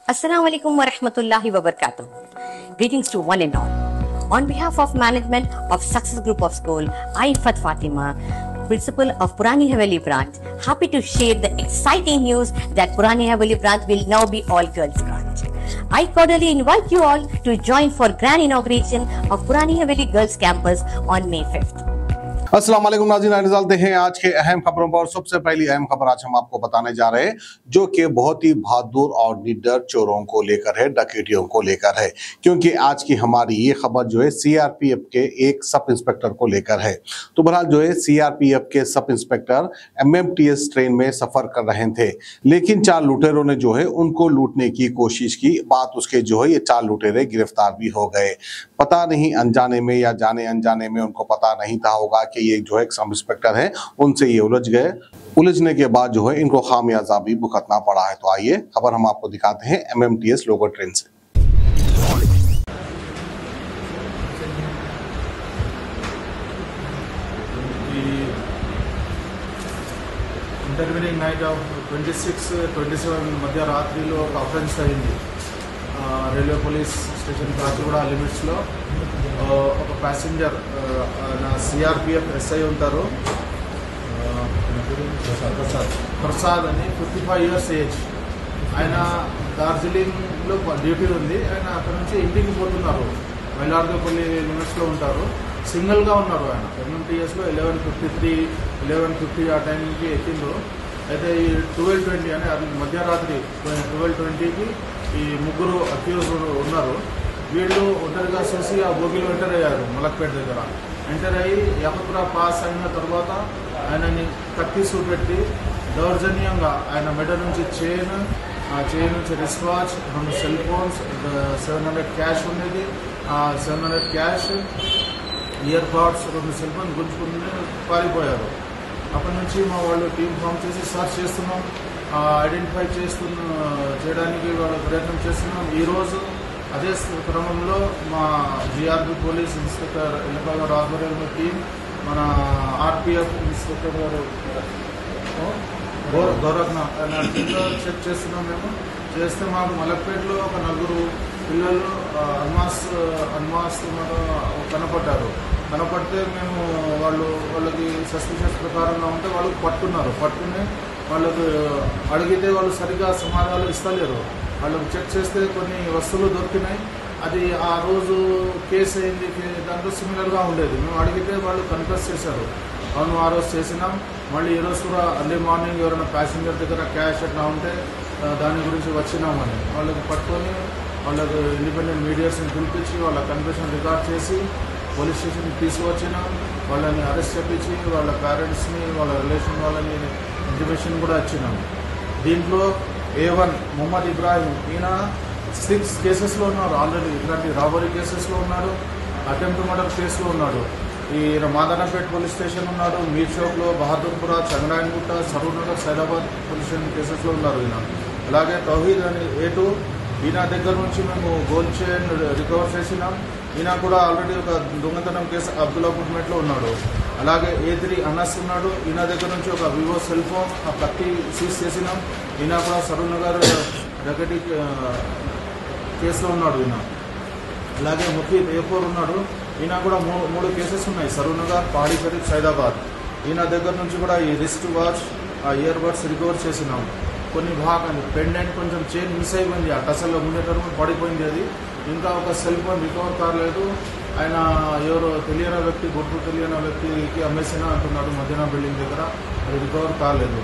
Assalamu alaikum wa rahmatullahi wa barakatuh. Greetings to one and all. On behalf of management of Success Group of School, I, Fat Fatima, principal of Purani Haveli branch, happy to share the exciting news that Purani Haveli branch will now be all girls branch. I cordially invite you all to join for grand inauguration of Purani Haveli Girls Campus on May 5th. अस्सलाम वालेकुम नाज़रीन, निकलते हैं आज के अहम खबरों पर। सबसे पहली अहम खबर आज हम आपको बताने जा रहे हैं जो कि बहुत ही बहादुर और निडर चोरों को लेकर है, डकैतियों को लेकर है। क्योंकि आज की हमारी ये खबर जो है सीआरपीएफ के एक सब इंस्पेक्टर को लेकर है। तो बहरहाल जो है सीआरपीएफ के सब इंस्पेक्टर एमएमटीएस ट्रेन में सफर कर रहे थे, लेकिन 4 लुटेरों ने जो है उनको लूटने की कोशिश की। बात उसके जो है ये 4 लुटेरे गिरफ्तार भी हो गए। पता नहीं अनजाने में या जाने अनजाने में उनको पता नहीं था होगा कि ये जो है एक सब इंस्पेक्टर है, उनसे ये उलझ गए। उलझने के बाद जो है इनको खामियाजा भी भुगतना पड़ा है। तो आइए खबर हम आपको दिखाते हैं एमएमटीएस लोगो ट्रेन से। ఇంటర్వ్యూనింగ్ నైట్ ఆఫ్ 26-27 మధ్యరాత్రిలో ఒక అఫెన్స్ అయింది రైల్వే పోలీస్ స్టేషన్ కాచిగూడ లిమిట్స్లో. ఒక ప్యాసింజర్ నా సిఆర్పిఎఫ్ ఎస్ఐ ఉంటారు ప్రసాద్ అని, 55 years ఏజ్. ఆయన డార్జిలింగ్లో డ్యూటీ ఉంది. ఆయన అక్కడ నుంచి ఇంటికి పోతున్నారు. మైలార్దేపల్లి లిమిట్స్లో ఉంటారు. సింగిల్గా ఉన్నారు. ఆయన ఎంఎంటీఎస్లో 11:50 ఆ టైంకి ఎక్కిండ్రు. అయితే ఈ 12:20 అని అది మధ్యరాత్రి 12:20కి ఈ ముగ్గురు అక్యూజ్డ్ ఉన్నారు. వీళ్ళు ఒంటరిగా చేసి ఆ బోగిలో ఎంటర్ అయ్యారు. మలక్పేట దగ్గర ఎంటర్ అయ్యి యాపత్రా పాస్ అయిన తర్వాత ఆయనని కత్తి చూపెట్టి దౌర్జన్యంగా ఆయన మెడ నుంచి ఆ చైన్ నుంచి wrist watch, 2 cell phones, 700 cash ఉండేది, 700 cash, earpods, 2 cell phone గుంజుకుని పారిపోయారు. అప్పటి నుంచి మా వాళ్ళు టీం ఫామ్ చేసి సర్చ్ చేస్తున్నాం, ఐడెంటిఫై చేయడానికి వాళ్ళు ప్రయత్నం చేస్తున్నాం. ఈరోజు అదే క్రమంలో మా జిఆర్పి పోలీస్ ఇన్స్పెక్టర్ ఎల్లప్ప గారు ఆధ్వర్యంలో టీం, మన ఆర్పిఎఫ్ ఇన్స్పెక్టర్ గారు గౌరవ్న టీంలో చెక్ చేస్తున్నాం. మేము చేస్తే మాకు మలక్పేటలో ఒక 4 పిల్లలు అన్మాస్ కనపడ్డారు. కనపడితే మేము వాళ్ళకి సస్పిషన్స్ ప్రకారంగా ఉంటే వాళ్ళు పట్టుకుని వాళ్ళకు అడిగితే వాళ్ళు సరిగా సమాధానాలు ఇస్తలేరు. వాళ్ళకు చెక్ చేస్తే కొన్ని వస్తువులు దొరికినాయి. అది ఆ రోజు కేసు అయింది, దాంతో సిమిలర్గా ఉండేది. మేము అడిగితే వాళ్ళు కన్ఫెస్ చేశారు, అవును ఆ రోజు చేసినాం. మళ్ళీ ఈరోజు కూడా అర్లీ మార్నింగ్ ఎవరైనా ప్యాసింజర్ దగ్గర క్యాష్ అట్లా ఉంటే దాని గురించి వచ్చినామని వాళ్ళకి పట్టుకొని వాళ్ళకు ఇండిపెండెంట్ మీడియాస్ని పిలిపించి వాళ్ళ కన్ఫెషన్ రికార్డ్ చేసి పోలీస్ స్టేషన్కి తీసుకువచ్చినాం. వాళ్ళని అరెస్ట్ చేపించి వాళ్ళ పేరెంట్స్ని, వాళ్ళ రిలేషన్ వాళ్ళని ఇంటిమేషన్ కూడా ఇచ్చినాం. దీంట్లో A1 మొహమ్మద్ ఇబ్రాహిం, ఈయన 6 కేసెస్లో ఉన్నారు. ఆల్రెడీ ఇట్లాంటి రాబరీ కేసెస్లో ఉన్నాడు, అటెంప్ట్ మర్డర్ కేసులో ఉన్నాడు. ఈయన మాదనపేట్ పోలీస్ స్టేషన్ ఉన్నాడు, మీర్ చౌక్లో, బహదూర్పుర, చంద్రాయన్గుట్ట, సరూర్నగర్, సైదాబాద్ పోలీస్ స్టేషన్ కేసెస్లో ఉన్నారు ఈయన. అలాగే తౌహీద్ అని A2, ఈయన దగ్గర నుంచి మేము గోల్డ్ చైన్ రికవర్ చేసినాం. ఈయన కూడా ఆల్రెడీ ఒక దొంగతనం కేసు అబ్దుల్లాపూర్మేట్లో ఉన్నాడు. అలాగే A3 అనస్ ఉన్నాడు. ఈయన దగ్గర నుంచి ఒక వివో సెల్ ఫోన్, ఆ కత్తి సీజ్ చేసినాం. ఈయన కూడా సరూర్నగర్ డకటి కేసులో ఉన్నాడు ఈయన. అలాగే ముఫీద్ A4 ఉన్నాడు. ఈయన కూడా 3 కేసెస్ ఉన్నాయి, సరూర్నగర్, పాడి షరీఫ్, సైదాబాద్. ఈయన దగ్గర నుంచి కూడా ఈ రిస్ట్ వాచ్, ఆ ఇయర్ బడ్స్ రికవర్ చేసినాం. కొన్ని భాగాలు పెండెంట్, కొంచెం చైన్ మిస్ అయిపోయింది, ఆ టసల్లో ఉండేటప్పుడు పడిపోయింది. అది ఇంకా ఒక సెల్ ఫోన్ రికవర్ కాలేదు. ఆయన ఎవరో తెలియని వ్యక్తి, గుర్తు తెలియని వ్యక్తికి అమ్మేసినా అంటున్నాడు మధ్యాహ్నం బిల్డింగ్ దగ్గర. అది రికవర్ కాలేదు.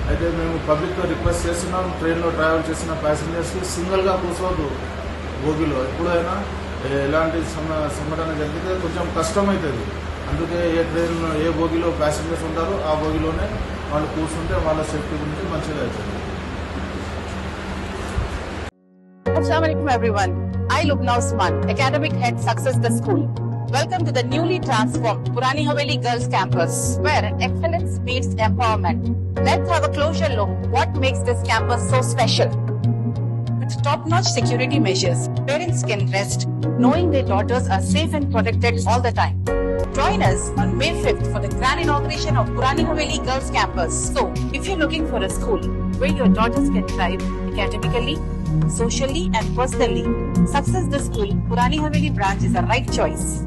అయితే మేము పబ్లిక్తో రిక్వెస్ట్ చేస్తున్నాం, ట్రైన్లో ట్రావెల్ చేసిన ప్యాసింజర్స్కి సింగిల్గా కూర్చోవద్దు బోగిలో. ఎప్పుడైనా ఎలాంటి సంఘటన జరిగితే కొంచెం కష్టమవుతుంది. అందుకే ఏ బోగిలో ప్యాసింజర్స్ ఉంటారో ఆ బోగిలోనే వాళ్ళు కూర్చుంటే వాళ్ళ సేఫ్టీ గురించి మంచిగా అవుతుంది. Assalamualaikum everyone. I Lubna Usman, Academic Head Success the School. Welcome to the newly transformed Purani Haveli Girls Campus, where excellence meets empowerment. Let's have a closer look what makes this campus so special. With top-notch security measures, parents can rest knowing their daughters are safe and protected all the time. Join us on May 5th for the grand inauguration of Purani Haveli Girls Campus. So, if you're looking for a school where your daughters can thrive academically, Socially and personally, Success the School, Purani Haveli branch is the right choice.